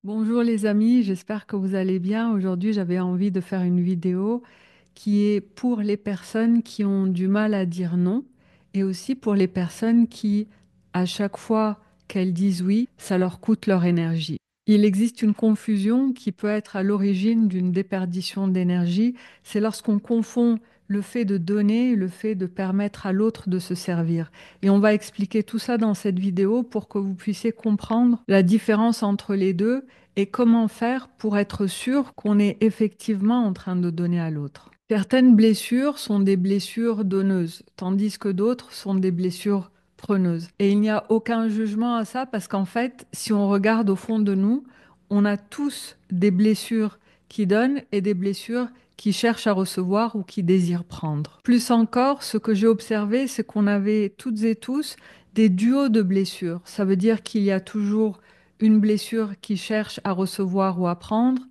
Bonjour les amis, j'espère que vous allez bien. Aujourd'hui, j'avais envie de faire une vidéo qui est pour les personnes qui ont du mal à dire non et aussi pour les personnes qui, à chaque fois qu'elles disent oui, ça leur coûte leur énergie. Il existe une confusion qui peut être à l'origine d'une déperdition d'énergie. C'est lorsqu'on confond le fait de donner et le fait de permettre à l'autre de se servir. Et on va expliquer tout ça dans cette vidéo pour que vous puissiez comprendre la différence entre les deux et comment faire pour être sûr qu'on est effectivement en train de donner à l'autre. Certaines blessures sont des blessures donneuses, tandis que d'autres sont des blessures preneuses. Et il n'y a aucun jugement à ça parce qu'en fait, si on regarde au fond de nous, on a tous des blessures qui donnent et des blessures qui cherchent à recevoir ou qui désirent prendre. Plus encore, ce que j'ai observé, c'est qu'on avait toutes et tous des duos de blessures. Ça veut dire qu'il y a toujours une blessure qui cherche à recevoir ou à prendre,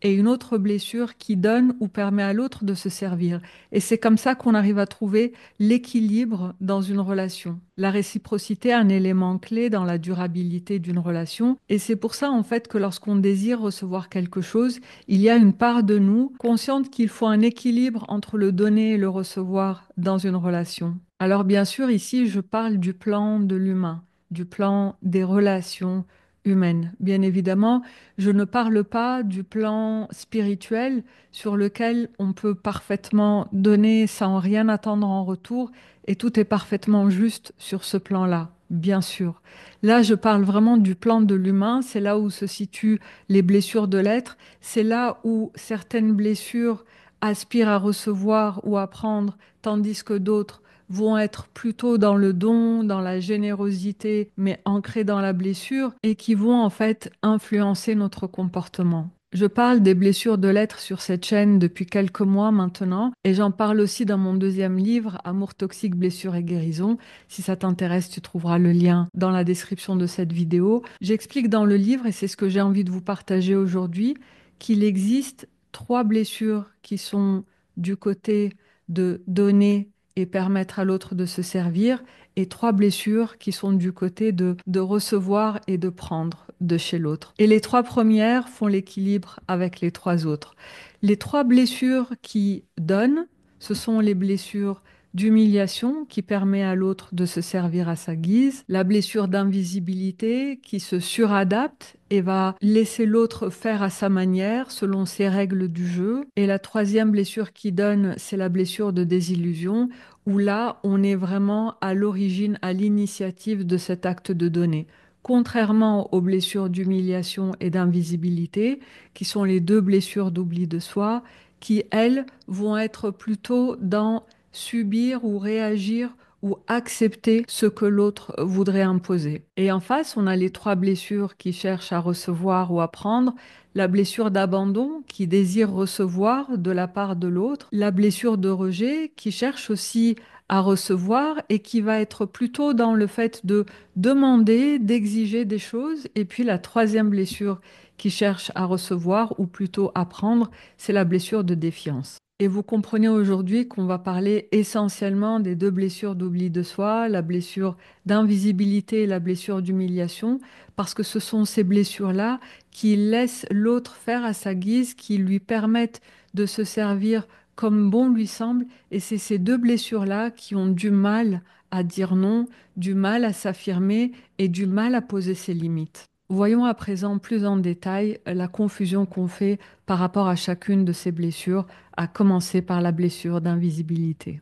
et une autre blessure qui donne ou permet à l'autre de se servir. Et c'est comme ça qu'on arrive à trouver l'équilibre dans une relation. La réciprocité est un élément clé dans la durabilité d'une relation, et c'est pour ça en fait que lorsqu'on désire recevoir quelque chose, il y a une part de nous consciente qu'il faut un équilibre entre le donner et le recevoir dans une relation. Alors bien sûr, ici, je parle du plan de l'humain, du plan des relations humaine. Bien évidemment, je ne parle pas du plan spirituel sur lequel on peut parfaitement donner sans rien attendre en retour et tout est parfaitement juste sur ce plan-là, bien sûr. Là, je parle vraiment du plan de l'humain, c'est là où se situent les blessures de l'être, c'est là où certaines blessures aspirent à recevoir ou à prendre, tandis que d'autres vont être plutôt dans le don, dans la générosité, mais ancrées dans la blessure et qui vont en fait influencer notre comportement. Je parle des blessures de l'être sur cette chaîne depuis quelques mois maintenant et j'en parle aussi dans mon deuxième livre, Amour toxique, blessures et guérison. Si ça t'intéresse, tu trouveras le lien dans la description de cette vidéo. J'explique dans le livre, et c'est ce que j'ai envie de vous partager aujourd'hui, qu'il existe trois blessures qui sont du côté de donner et permettre à l'autre de se servir, et trois blessures qui sont du côté de recevoir et de prendre de chez l'autre. Et les trois premières font l'équilibre avec les trois autres. Les trois blessures qui donnent, ce sont les blessures d'humiliation qui permet à l'autre de se servir à sa guise, la blessure d'invisibilité qui se suradapte et va laisser l'autre faire à sa manière selon ses règles du jeu, et la troisième blessure qui donne, c'est la blessure de désillusion où là, on est vraiment à l'origine, à l'initiative de cet acte de donner. Contrairement aux blessures d'humiliation et d'invisibilité, qui sont les deux blessures d'oubli de soi, qui, elles, vont être plutôt dans subir ou réagir ou accepter ce que l'autre voudrait imposer. Et en face, on a les trois blessures qui cherchent à recevoir ou à prendre, la blessure d'abandon qui désire recevoir de la part de l'autre, la blessure de rejet qui cherche aussi à recevoir et qui va être plutôt dans le fait de demander, d'exiger des choses, et puis la troisième blessure qui cherche à recevoir ou plutôt à prendre, c'est la blessure de défiance. Et vous comprenez aujourd'hui qu'on va parler essentiellement des deux blessures d'oubli de soi, la blessure d'invisibilité et la blessure d'humiliation, parce que ce sont ces blessures-là qui laissent l'autre faire à sa guise, qui lui permettent de se servir comme bon lui semble. Et c'est ces deux blessures-là qui ont du mal à dire non, du mal à s'affirmer et du mal à poser ses limites. Voyons à présent plus en détail la confusion qu'on fait par rapport à chacune de ces blessures, à commencer par la blessure d'invisibilité.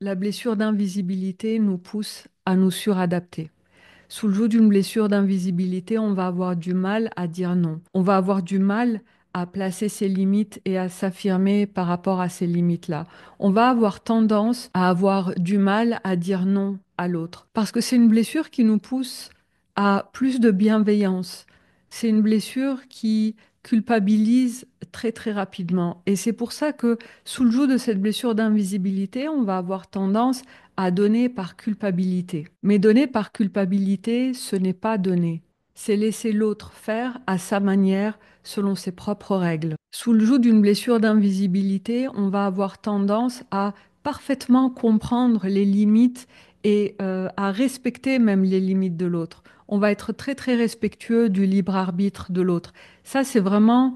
La blessure d'invisibilité nous pousse à nous suradapter. Sous le joug d'une blessure d'invisibilité, on va avoir du mal à dire non. On va avoir du mal à placer ses limites et à s'affirmer par rapport à ces limites-là. On va avoir tendance à avoir du mal à dire non à l'autre parce que c'est une blessure qui nous pousse à plus de bienveillance. C'est une blessure qui culpabilise très très rapidement. Et c'est pour ça que sous le joug de cette blessure d'invisibilité, on va avoir tendance à donner par culpabilité. Mais donner par culpabilité, ce n'est pas donner. C'est laisser l'autre faire à sa manière, selon ses propres règles. Sous le joug d'une blessure d'invisibilité, on va avoir tendance à parfaitement comprendre les limites et à respecter même les limites de l'autre. On va être très très respectueux du libre arbitre de l'autre. Ça, c'est vraiment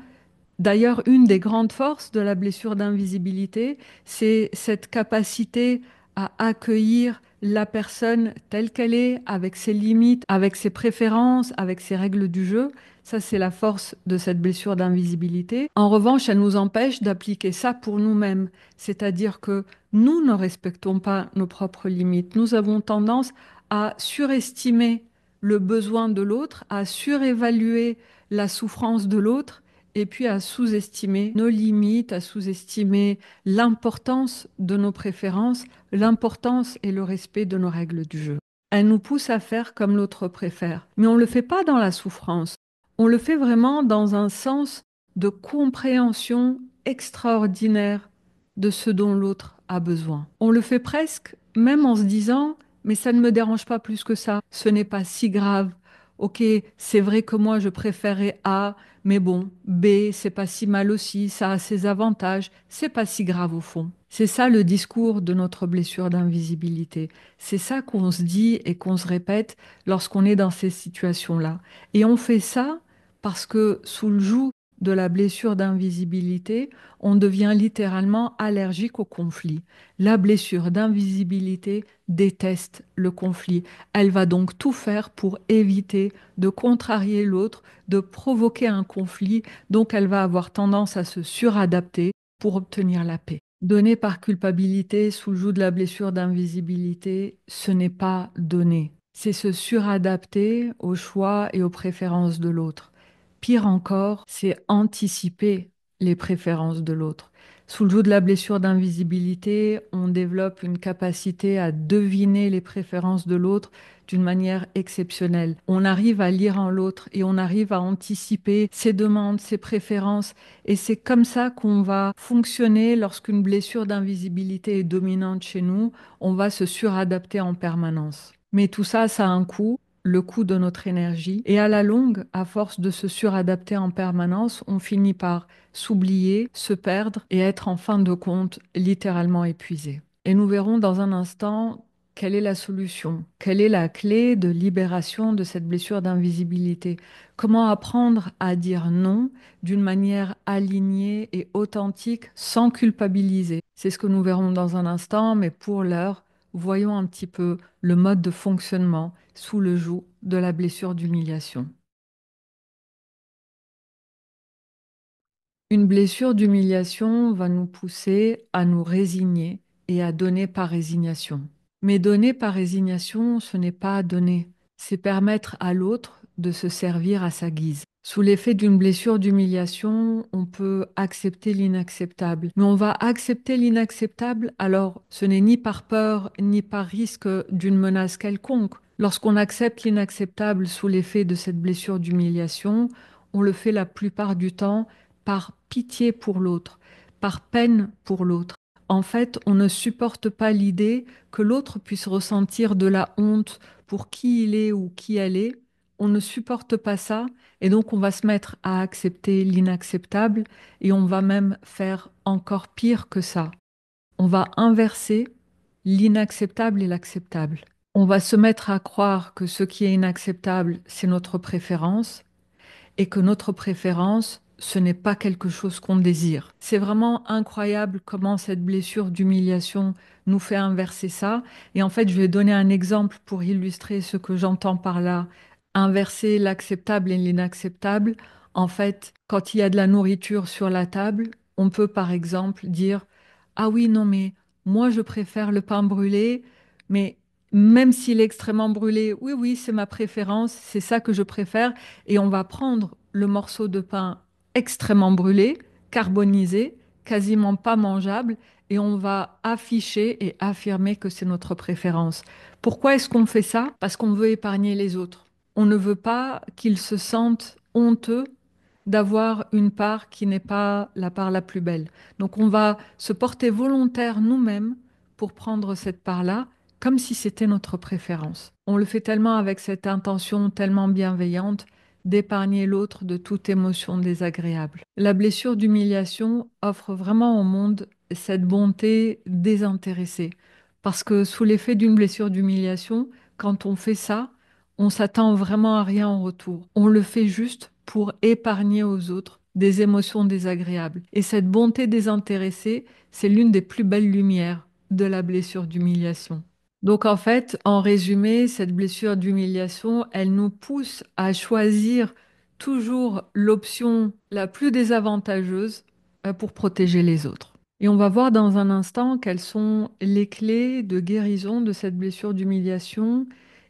d'ailleurs une des grandes forces de la blessure d'invisibilité, c'est cette capacité à accueillir la personne telle qu'elle est, avec ses limites, avec ses préférences, avec ses règles du jeu. Ça, c'est la force de cette blessure d'invisibilité. En revanche, elle nous empêche d'appliquer ça pour nous-mêmes. C'est-à-dire que nous ne respectons pas nos propres limites. Nous avons tendance à surestimer le besoin de l'autre, à surévaluer la souffrance de l'autre et puis à sous-estimer nos limites, à sous-estimer l'importance de nos préférences, l'importance et le respect de nos règles du jeu. Elle nous pousse à faire comme l'autre préfère. Mais on ne le fait pas dans la souffrance. On le fait vraiment dans un sens de compréhension extraordinaire de ce dont l'autre a besoin. On le fait presque même en se disant, mais ça ne me dérange pas plus que ça, ce n'est pas si grave. Ok, c'est vrai que moi je préférais A, mais bon, B, c'est pas si mal aussi, ça a ses avantages, c'est pas si grave au fond. C'est ça le discours de notre blessure d'invisibilité. C'est ça qu'on se dit et qu'on se répète lorsqu'on est dans ces situations-là. Et on fait ça parce que sous le joug de la blessure d'invisibilité, on devient littéralement allergique au conflit. La blessure d'invisibilité déteste le conflit. Elle va donc tout faire pour éviter de contrarier l'autre, de provoquer un conflit, donc elle va avoir tendance à se suradapter pour obtenir la paix. Donner par culpabilité sous le joug de la blessure d'invisibilité, ce n'est pas donner. C'est se suradapter aux choix et aux préférences de l'autre. Pire encore, c'est anticiper les préférences de l'autre. Sous le joug de la blessure d'invisibilité, on développe une capacité à deviner les préférences de l'autre d'une manière exceptionnelle. On arrive à lire en l'autre et on arrive à anticiper ses demandes, ses préférences. Et c'est comme ça qu'on va fonctionner lorsqu'une blessure d'invisibilité est dominante chez nous. On va se suradapter en permanence. Mais tout ça, ça a un coût, le coût de notre énergie. Et à la longue, à force de se suradapter en permanence, on finit par s'oublier, se perdre et être en fin de compte littéralement épuisé. Et nous verrons dans un instant quelle est la solution, quelle est la clé de libération de cette blessure d'invisibilité. Comment apprendre à dire non d'une manière alignée et authentique sans culpabiliser. C'est ce que nous verrons dans un instant, mais pour l'heure, voyons un petit peu le mode de fonctionnement sous le joug de la blessure d'humiliation. Une blessure d'humiliation va nous pousser à nous résigner et à donner par résignation. Mais donner par résignation, ce n'est pas donner, c'est permettre à l'autre de se servir à sa guise. Sous l'effet d'une blessure d'humiliation, on peut accepter l'inacceptable. Mais on va accepter l'inacceptable, alors ce n'est ni par peur ni par risque d'une menace quelconque. Lorsqu'on accepte l'inacceptable sous l'effet de cette blessure d'humiliation, on le fait la plupart du temps par pitié pour l'autre, par peine pour l'autre. En fait, on ne supporte pas l'idée que l'autre puisse ressentir de la honte pour qui il est ou qui elle est. On ne supporte pas ça et donc on va se mettre à accepter l'inacceptable et on va même faire encore pire que ça. On va inverser l'inacceptable et l'acceptable. On va se mettre à croire que ce qui est inacceptable, c'est notre préférence et que notre préférence, ce n'est pas quelque chose qu'on désire. C'est vraiment incroyable comment cette blessure d'humiliation nous fait inverser ça. Et en fait, je vais donner un exemple pour illustrer ce que j'entends par là. Inverser l'acceptable et l'inacceptable. En fait, quand il y a de la nourriture sur la table, on peut par exemple dire, ah oui, non, mais moi je préfère le pain brûlé, mais même s'il est extrêmement brûlé, oui, oui, c'est ma préférence, c'est ça que je préfère. Et on va prendre le morceau de pain extrêmement brûlé, carbonisé, quasiment pas mangeable, et on va afficher et affirmer que c'est notre préférence. Pourquoi est-ce qu'on fait ça? Parce qu'on veut épargner les autres. On ne veut pas qu'ils se sentent honteux d'avoir une part qui n'est pas la part la plus belle. Donc on va se porter volontaire nous-mêmes pour prendre cette part-là comme si c'était notre préférence. On le fait tellement avec cette intention tellement bienveillante d'épargner l'autre de toute émotion désagréable. La blessure d'humiliation offre vraiment au monde cette bonté désintéressée. Parce que sous l'effet d'une blessure d'humiliation, quand on fait ça, on s'attend vraiment à rien en retour. On le fait juste pour épargner aux autres des émotions désagréables. Et cette bonté désintéressée, c'est l'une des plus belles lumières de la blessure d'humiliation. Donc en fait, en résumé, cette blessure d'humiliation, elle nous pousse à choisir toujours l'option la plus désavantageuse pour protéger les autres. Et on va voir dans un instant quelles sont les clés de guérison de cette blessure d'humiliation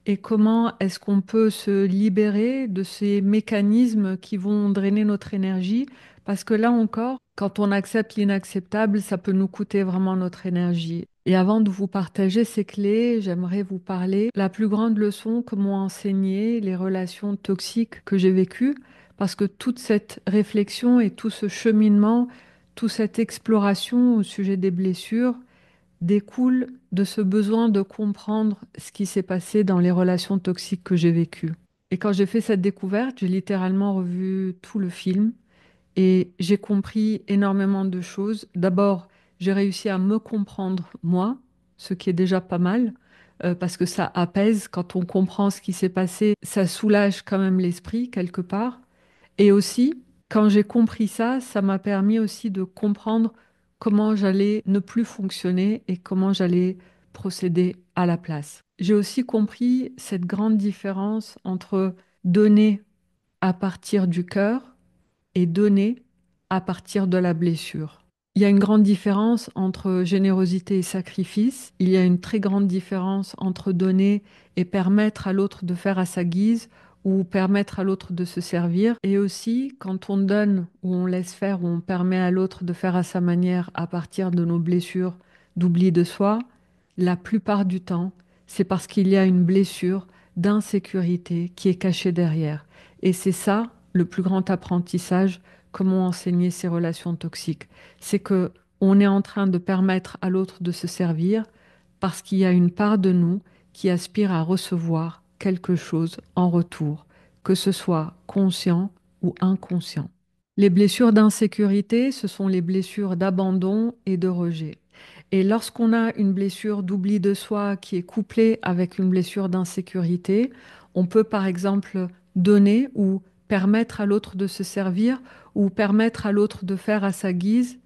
et comment est-ce qu'on peut se libérer de ces mécanismes qui vont drainer notre énergie. Parce que là encore, quand on accepte l'inacceptable, ça peut nous coûter vraiment notre énergie. Et avant de vous partager ces clés, j'aimerais vous parler la plus grande leçon que m'ont enseigné les relations toxiques que j'ai vécues. Parce que toute cette réflexion et tout ce cheminement, toute cette exploration au sujet des blessures découle de ce besoin de comprendre ce qui s'est passé dans les relations toxiques que j'ai vécues. Et quand j'ai fait cette découverte, j'ai littéralement revu tout le film et j'ai compris énormément de choses. D'abord, j'ai réussi à me comprendre moi, ce qui est déjà pas mal, parce que ça apaise quand on comprend ce qui s'est passé, ça soulage quand même l'esprit quelque part. Et aussi, quand j'ai compris ça, ça m'a permis aussi de comprendre comment j'allais ne plus fonctionner et comment j'allais procéder à la place. J'ai aussi compris cette grande différence entre donner à partir du cœur et donner à partir de la blessure. Il y a une grande différence entre générosité et sacrifice. Il y a une très grande différence entre donner et permettre à l'autre de faire à sa guise ou permettre à l'autre de se servir. Et aussi, quand on donne ou on laisse faire ou on permet à l'autre de faire à sa manière à partir de nos blessures d'oubli de soi, la plupart du temps, c'est parce qu'il y a une blessure d'insécurité qui est cachée derrière. Et c'est ça le plus grand apprentissage que m'ont enseigné ces relations toxiques. C'est que on est en train de permettre à l'autre de se servir parce qu'il y a une part de nous qui aspire à recevoir quelque chose en retour, que ce soit conscient ou inconscient. Les blessures d'insécurité, ce sont les blessures d'abandon et de rejet. Et lorsqu'on a une blessure d'oubli de soi qui est couplée avec une blessure d'insécurité, on peut par exemple donner ou permettre à l'autre de se servir ou permettre à l'autre de faire à sa guise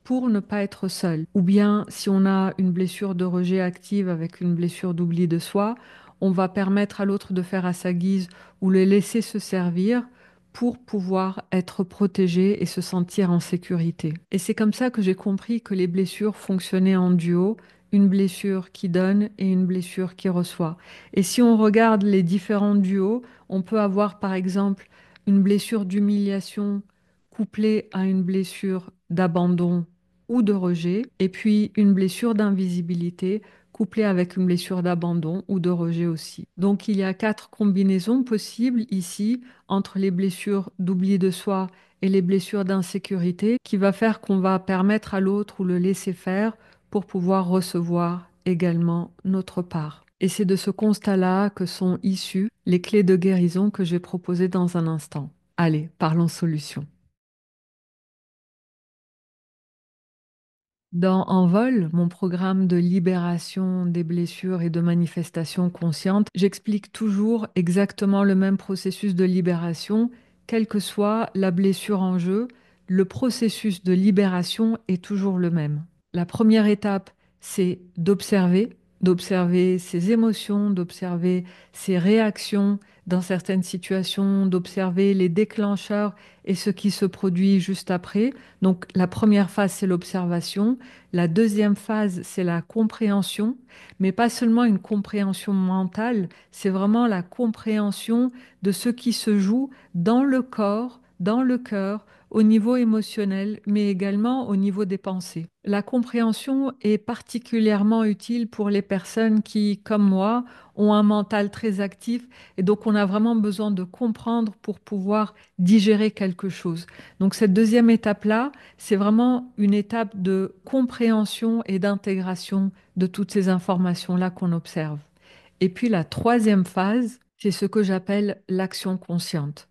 pour ne pas être seul. Ou bien si on a une blessure de rejet active avec une blessure d'oubli de soi, on va permettre à l'autre de faire à sa guise ou le laisser se servir pour pouvoir être protégé et se sentir en sécurité. Et c'est comme ça que j'ai compris que les blessures fonctionnaient en duo, une blessure qui donne et une blessure qui reçoit. Et si on regarde les différents duos, on peut avoir par exemple une blessure d'humiliation couplée à une blessure d'abandon ou de rejet, et puis une blessure d'invisibilité couplée avec une blessure d'abandon ou de rejet aussi. Donc il y a quatre combinaisons possibles ici entre les blessures d'oubli de soi et les blessures d'insécurité qui va faire qu'on va permettre à l'autre ou le laisser faire pour pouvoir recevoir également notre part. Et c'est de ce constat-là que sont issues les clés de guérison que je vais proposer dans un instant. Allez, parlons solution. Dans Envol, mon programme de libération des blessures et de manifestation consciente, j'explique toujours exactement le même processus de libération, quelle que soit la blessure en jeu. Le processus de libération est toujours le même. La première étape, c'est d'observer ses émotions, d'observer ses réactions dans certaines situations, d'observer les déclencheurs et ce qui se produit juste après. Donc la première phase, c'est l'observation. La deuxième phase, c'est la compréhension, mais pas seulement une compréhension mentale, c'est vraiment la compréhension de ce qui se joue dans le corps, dans le cœur, au niveau émotionnel, mais également au niveau des pensées. La compréhension est particulièrement utile pour les personnes qui, comme moi, ont un mental très actif et donc on a vraiment besoin de comprendre pour pouvoir digérer quelque chose. Donc cette deuxième étape-là, c'est vraiment une étape de compréhension et d'intégration de toutes ces informations-là qu'on observe. Et puis la troisième phase, c'est ce que j'appelle l'action consciente.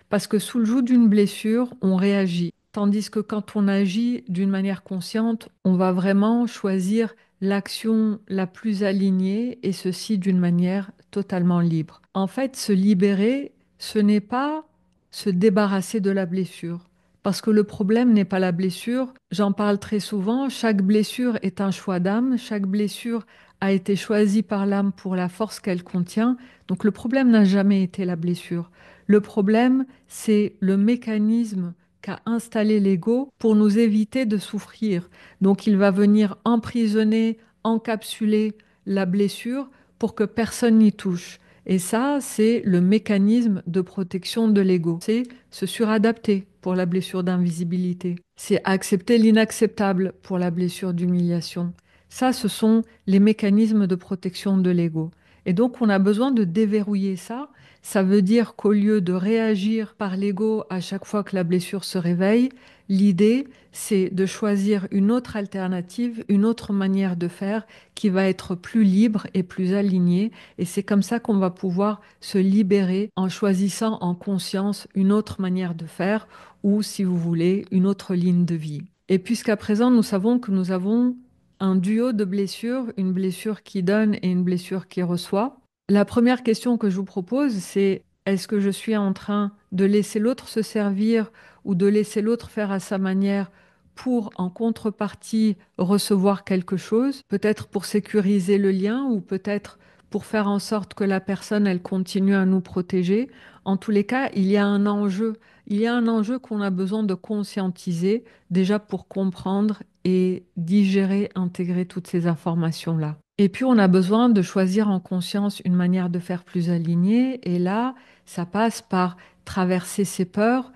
Parce que sous le joug d'une blessure, on réagit. Tandis que quand on agit d'une manière consciente, on va vraiment choisir l'action la plus alignée et ceci d'une manière totalement libre. En fait, se libérer, ce n'est pas se débarrasser de la blessure. Parce que le problème n'est pas la blessure. J'en parle très souvent. Chaque blessure est un choix d'âme. Chaque blessure a été choisie par l'âme pour la force qu'elle contient. Donc le problème n'a jamais été la blessure. Le problème, c'est le mécanisme qu'a installé l'ego pour nous éviter de souffrir. Donc il va venir emprisonner, encapsuler la blessure pour que personne n'y touche. Et ça, c'est le mécanisme de protection de l'ego. C'est se suradapter pour la blessure d'invisibilité. C'est accepter l'inacceptable pour la blessure d'humiliation. Ça, ce sont les mécanismes de protection de l'ego. Et donc, on a besoin de déverrouiller ça. Ça veut dire qu'au lieu de réagir par l'ego à chaque fois que la blessure se réveille, l'idée, c'est de choisir une autre alternative, une autre manière de faire qui va être plus libre et plus alignée. Et c'est comme ça qu'on va pouvoir se libérer en choisissant en conscience une autre manière de faire ou, si vous voulez, une autre ligne de vie. Et puisqu'à présent, nous savons que nous avons un duo de blessures, une blessure qui donne et une blessure qui reçoit, la première question que je vous propose, c'est est-ce que je suis en train de laisser l'autre se servir ou de laisser l'autre faire à sa manière pour, en contrepartie, recevoir quelque chose, peut-être pour sécuriser le lien ou peut-être pour faire en sorte que la personne, elle continue à nous protéger. En tous les cas, il y a un enjeu. Il y a un enjeu qu'on a besoin de conscientiser déjà pour comprendre et digérer, intégrer toutes ces informations-là. Et puis, on a besoin de choisir en conscience une manière de faire plus alignée. Et là, ça passe par traverser ses peurs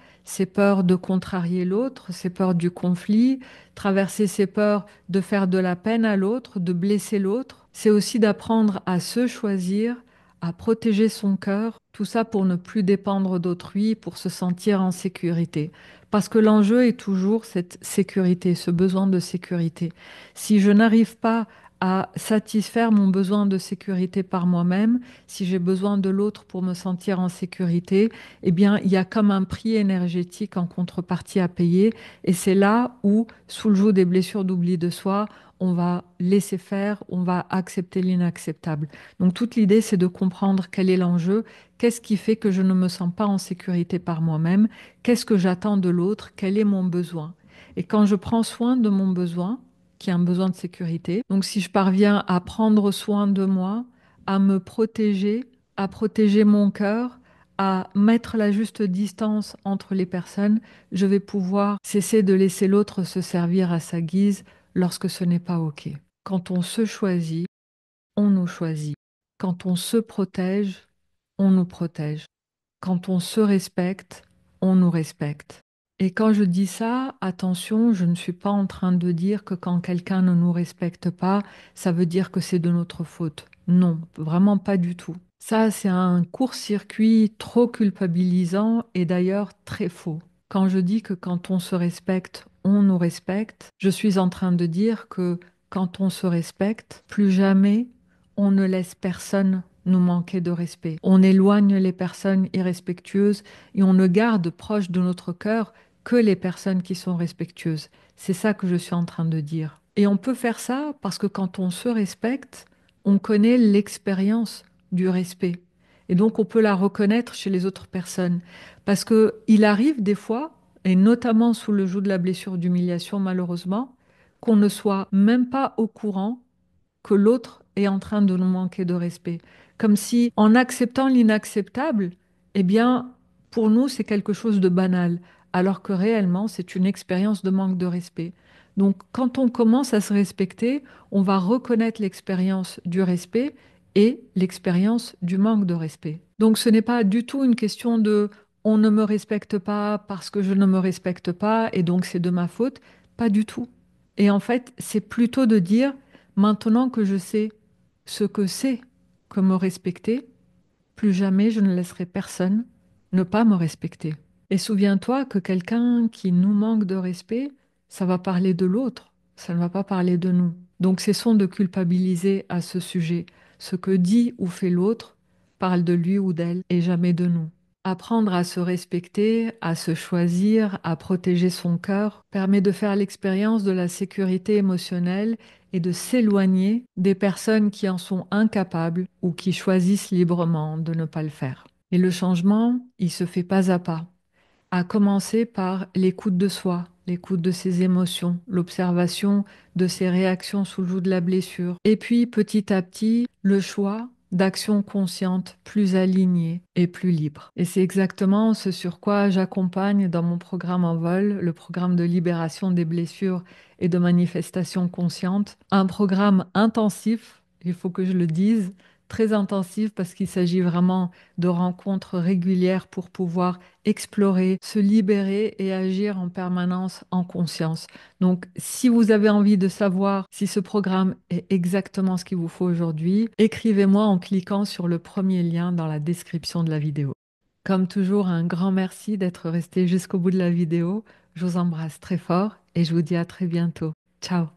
de contrarier l'autre, ses peurs du conflit, traverser ses peurs de faire de la peine à l'autre, de blesser l'autre. C'est aussi d'apprendre à se choisir, à protéger son cœur, tout ça pour ne plus dépendre d'autrui, pour se sentir en sécurité. Parce que l'enjeu est toujours cette sécurité, ce besoin de sécurité. Si je n'arrive pas à satisfaire mon besoin de sécurité par moi-même, si j'ai besoin de l'autre pour me sentir en sécurité, eh bien, il y a comme un prix énergétique en contrepartie à payer. Et c'est là où, sous le joug des blessures d'oubli de soi, on va laisser faire, on va accepter l'inacceptable. Donc, toute l'idée, c'est de comprendre quel est l'enjeu, qu'est-ce qui fait que je ne me sens pas en sécurité par moi-même, qu'est-ce que j'attends de l'autre, quel est mon besoin. Et quand je prends soin de mon besoin, qui est un besoin de sécurité. Donc si je parviens à prendre soin de moi, à me protéger, à protéger mon cœur, à mettre la juste distance entre les personnes, je vais pouvoir cesser de laisser l'autre se servir à sa guise lorsque ce n'est pas OK. Quand on se choisit, on nous choisit. Quand on se protège, on nous protège. Quand on se respecte, on nous respecte. Et quand je dis ça, attention, je ne suis pas en train de dire que quand quelqu'un ne nous respecte pas, ça veut dire que c'est de notre faute. Non, vraiment pas du tout. Ça, c'est un court-circuit trop culpabilisant et d'ailleurs très faux. Quand je dis que quand on se respecte, on nous respecte, je suis en train de dire que quand on se respecte, plus jamais on ne laisse personne nous manquer de respect. On éloigne les personnes irrespectueuses et on ne garde proche de notre cœur que les personnes qui sont respectueuses. C'est ça que je suis en train de dire. Et on peut faire ça parce que quand on se respecte, on connaît l'expérience du respect. Et donc on peut la reconnaître chez les autres personnes. Parce que il arrive des fois, et notamment sous le joug de la blessure d'humiliation malheureusement, qu'on ne soit même pas au courant que l'autre est en train de nous manquer de respect. Comme si, en acceptant l'inacceptable, eh bien, pour nous, c'est quelque chose de banal, alors que réellement, c'est une expérience de manque de respect. Donc, quand on commence à se respecter, on va reconnaître l'expérience du respect et l'expérience du manque de respect. Donc, ce n'est pas du tout une question de on ne me respecte pas parce que je ne me respecte pas et donc c'est de ma faute. Pas du tout. Et en fait, c'est plutôt de dire maintenant que je sais ce que c'est que me respecter, plus jamais je ne laisserai personne ne pas me respecter. Et souviens-toi que quelqu'un qui nous manque de respect, ça va parler de l'autre, ça ne va pas parler de nous. Donc cessons de culpabiliser à ce sujet. Ce que dit ou fait l'autre parle de lui ou d'elle et jamais de nous. Apprendre à se respecter, à se choisir, à protéger son cœur permet de faire l'expérience de la sécurité émotionnelle et de s'éloigner des personnes qui en sont incapables ou qui choisissent librement de ne pas le faire. Et le changement, il se fait pas à pas, à commencer par l'écoute de soi, l'écoute de ses émotions, l'observation de ses réactions sous le joug de la blessure. Et puis petit à petit, le choix d'actions conscientes plus alignées et plus libres. Et c'est exactement ce sur quoi j'accompagne dans mon programme en vol, le programme de libération des blessures et de manifestation consciente, un programme intensif, il faut que je le dise, très intensif parce qu'il s'agit vraiment de rencontres régulières pour pouvoir explorer, se libérer et agir en permanence en conscience. Donc, si vous avez envie de savoir si ce programme est exactement ce qu'il vous faut aujourd'hui, écrivez-moi en cliquant sur le premier lien dans la description de la vidéo. Comme toujours, un grand merci d'être resté jusqu'au bout de la vidéo. Je vous embrasse très fort et je vous dis à très bientôt. Ciao!